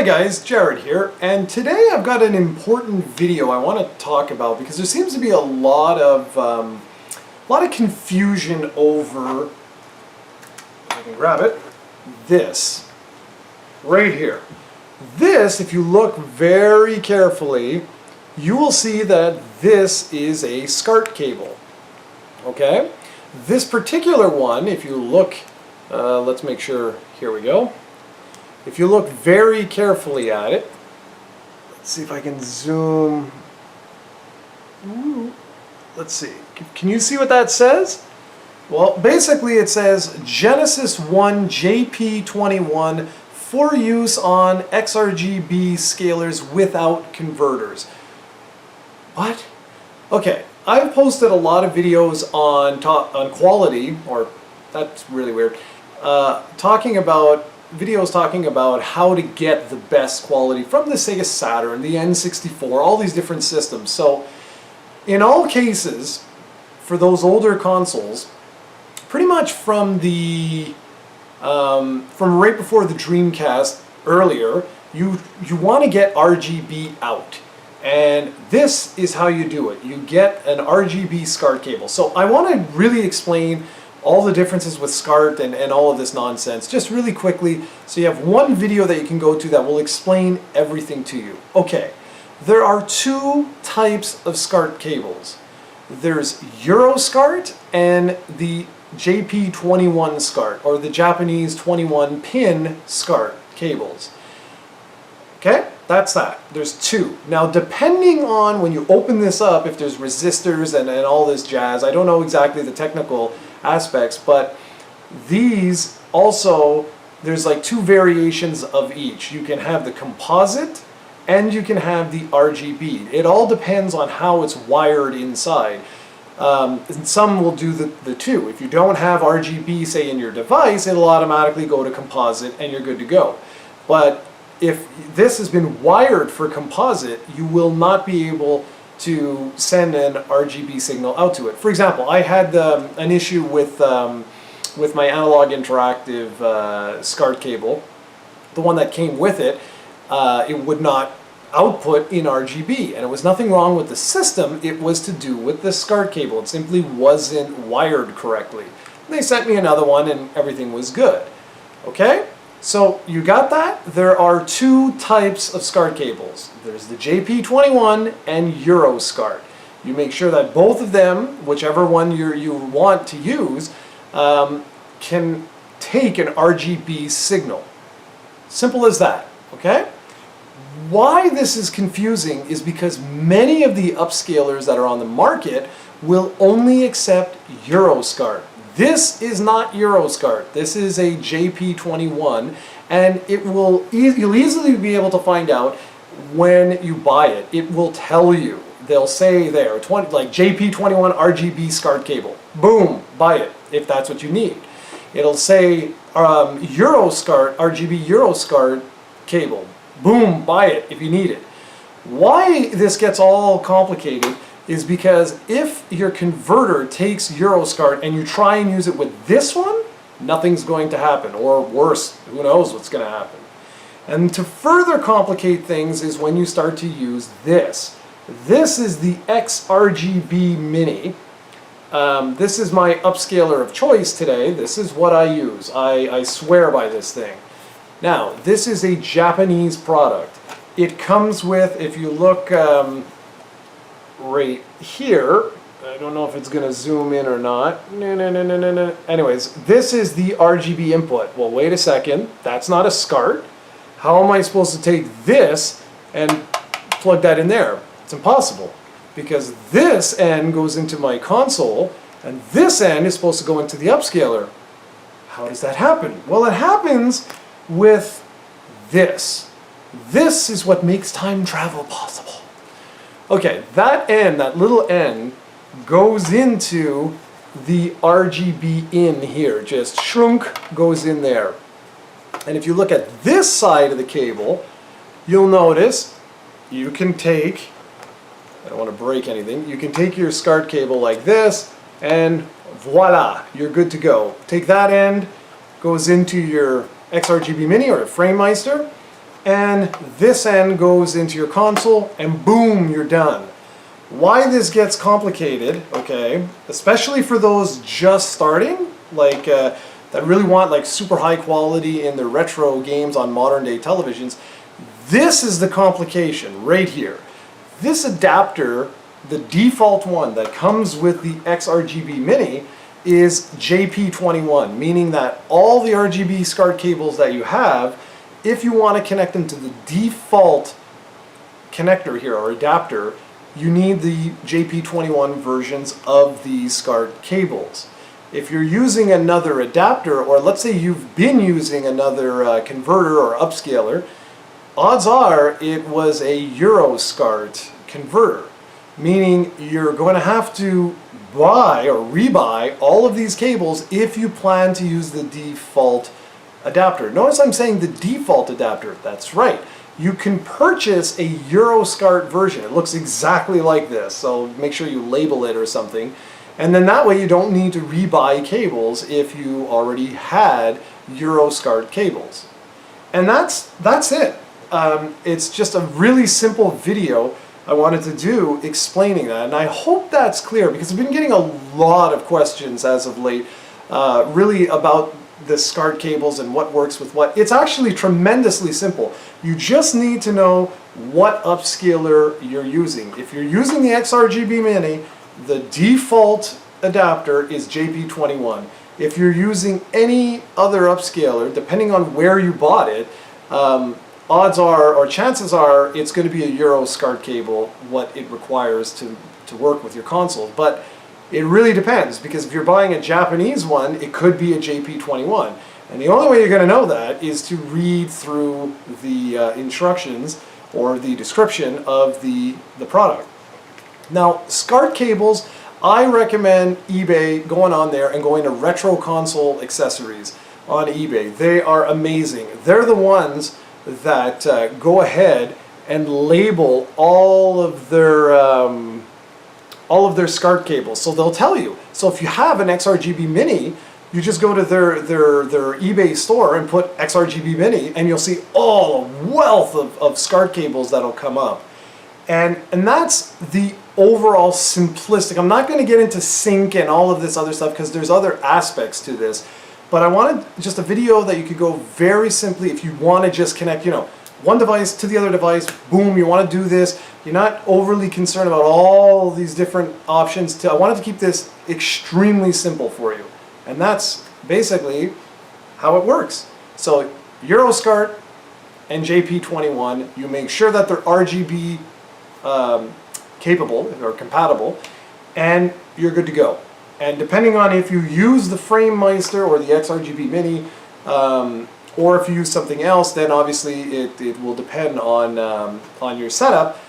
guys, Jared here, and today I've got an important video I want to talk about because there seems to be a lot of confusion over, if I can grab it, this right here. This, if you look very carefully, you will see that this is a SCART cable. Okay? This particular one, if you look, let's make sure, here we go. If you look very carefully at it, let's see if I can zoom. Ooh, let's see. Can you see what that says? Well, basically it says Genesis 1 JP21 for use on XRGB scalers without converters. What? Okay, I've posted a lot of videos on quality, or that's really weird, talking about how to get the best quality from the Sega Saturn, the N64, all these different systems. So in all cases, for those older consoles, pretty much from right before the Dreamcast earlier, you want to get RGB out. And this is how you do it. You get an RGB SCART cable. So I want to really explain all the differences with SCART and all of this nonsense, just really quickly, so you have one video that you can go to that will explain everything to you. Okay, there are two types of SCART cables. There's Euro SCART and the JP21 SCART, or the Japanese 21-pin SCART cables. Okay, that's that. There's two. Now, depending on when you open this up, if there's resistors and all this jazz, I don't know exactly the technical aspects, but these also, there's like two variations of each. You can have the composite and you can have the RGB. It all depends on how it's wired inside. And some will do the two. If you don't have RGB, say, in your device, it'll automatically go to composite and you're good to go. But if this has been wired for composite, you will not be able to send an RGB signal out to it. For example, I had an issue with my analog interactive SCART cable. The one that came with it, it would not output in RGB, and it was nothing wrong with the system. It was to do with the SCART cable. It simply wasn't wired correctly. And they sent me another one and everything was good. Okay? So you got that? There are two types of SCART cables. There's the JP21 and Euro SCART. You make sure that both of them, whichever one you want to use, can take an RGB signal. Simple as that, okay? Why this is confusing is because many of the upscalers that are on the market will only accept Euro SCART. This is not Euro SCART. This is a JP21, and you'll easily be able to find out when you buy it. It will tell you. They'll say there, like JP21 RGB SCART cable. Boom, buy it if that's what you need. It'll say Euro SCART, RGB Euro SCART cable. Boom, buy it if you need it. Why this gets all complicated is because if your converter takes Euro SCART and you try and use it with this one, nothing's going to happen, or worse, who knows what's going to happen. And to further complicate things is when you start to use this. This is the XRGB Mini. This is my upscaler of choice today. This is what I use. I swear by this thing. Now, this is a Japanese product. It comes with, if you look right here, I don't know if it's going to zoom in or not. No. Anyways, this is the RGB input. Well, wait a second. That's not a SCART. How am I supposed to take this and plug that in there? It's impossible, because this end goes into my console and this end is supposed to go into the upscaler. How does that happen? Well, it happens with this. This is what makes time travel possible. Okay, that end, that little end, goes into the RGB in here. Just shrunk, goes in there. And if you look at this side of the cable, you'll notice you can take, I don't want to break anything, you can take your SCART cable like this, and voila, you're good to go. Take that end, goes into your XRGB Mini or a FrameMeister, and this end goes into your console, and boom, you're done. Why this gets complicated, okay, especially for those just starting, like that really want like super high quality in their retro games on modern day televisions, this is the complication right here. This adapter, the default one that comes with the XRGB Mini, is JP21, meaning that all the RGB SCART cables that you have, if you want to connect them to the default connector here, or adapter, you need the JP21 versions of the SCART cables. If you're using another adapter, or let's say you've been using another converter or upscaler, odds are it was a Euro SCART converter, meaning you're going to have to buy or rebuy all of these cables if you plan to use the default adapter. Notice I'm saying the default adapter. That's right. You can purchase a Euro SCART version. It looks exactly like this, so make sure you label it or something. And then that way you don't need to rebuy cables if you already had Euro SCART cables. And that's it. It's just a really simple video I wanted to do explaining that, and I hope that's clear because I've been getting a lot of questions as of late really about the SCART cables and what works with what. It's actually tremendously simple. You just need to know what upscaler you're using. If you're using the XRGB Mini, the default adapter is JP21. If you're using any other upscaler, depending on where you bought it, odds are, or chances are, it's going to be a Euro SCART cable, what it requires to work with your console. But it really depends, because if you're buying a Japanese one, it could be a JP21. And the only way you're going to know that is to read through the instructions or the description of the product. Now, SCART cables, I recommend eBay, going on there and going to Retro Console Accessories on eBay. They are amazing. They're the ones that go ahead and label all of their SCART cables. So they'll tell you. So if you have an XRGB Mini, you just go to their eBay store and put XRGB Mini, and you'll see a wealth of SCART cables that'll come up. And that's the overall simplistic. I'm not going to get into sync and all of this other stuff because there's other aspects to this. But I wanted just a video that you could go very simply if you want to just connect, one device to the other device, boom, you want to do this. You're not overly concerned about all these different options. I wanted to keep this extremely simple for you. And that's basically how it works. So Euro SCART and JP21, you make sure that they're RGB capable or compatible, and you're good to go. And depending on if you use the FrameMeister or the XRGB Mini, or if you use something else, then obviously it will depend on your setup.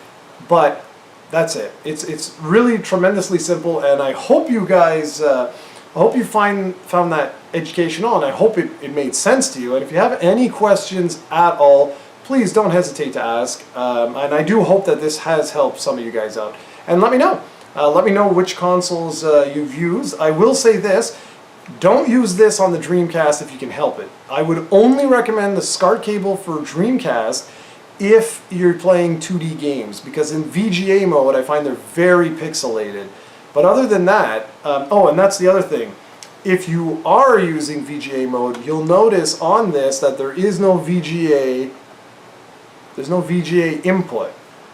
But that's it. It's really tremendously simple, and I hope you guys, I hope you found that educational, and I hope it made sense to you. And if you have any questions at all, please don't hesitate to ask. And I do hope that this has helped some of you guys out. And let me know. Let me know which consoles you've used. I will say this, don't use this on the Dreamcast if you can help it. I would only recommend the SCART cable for Dreamcast if you're playing 2D games, because in VGA mode I find they're very pixelated. But other than that, oh, and that's the other thing. If you are using VGA mode, you'll notice on this that there is no VGA, there's no VGA input.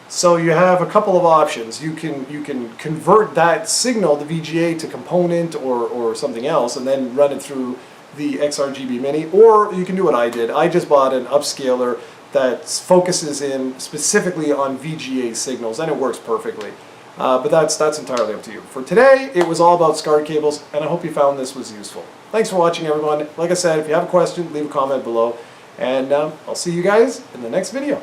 So you have a couple of options. You can convert that signal, the VGA, to component or something else, and then run it through the XRGB Mini, or you can do what I did. I just bought an upscaler that focuses in specifically on VGA signals, and it works perfectly. But that's entirely up to you. For today, it was all about SCART cables, and I hope you found this was useful. Thanks for watching, everyone. Like I said, if you have a question, leave a comment below, and I'll see you guys in the next video.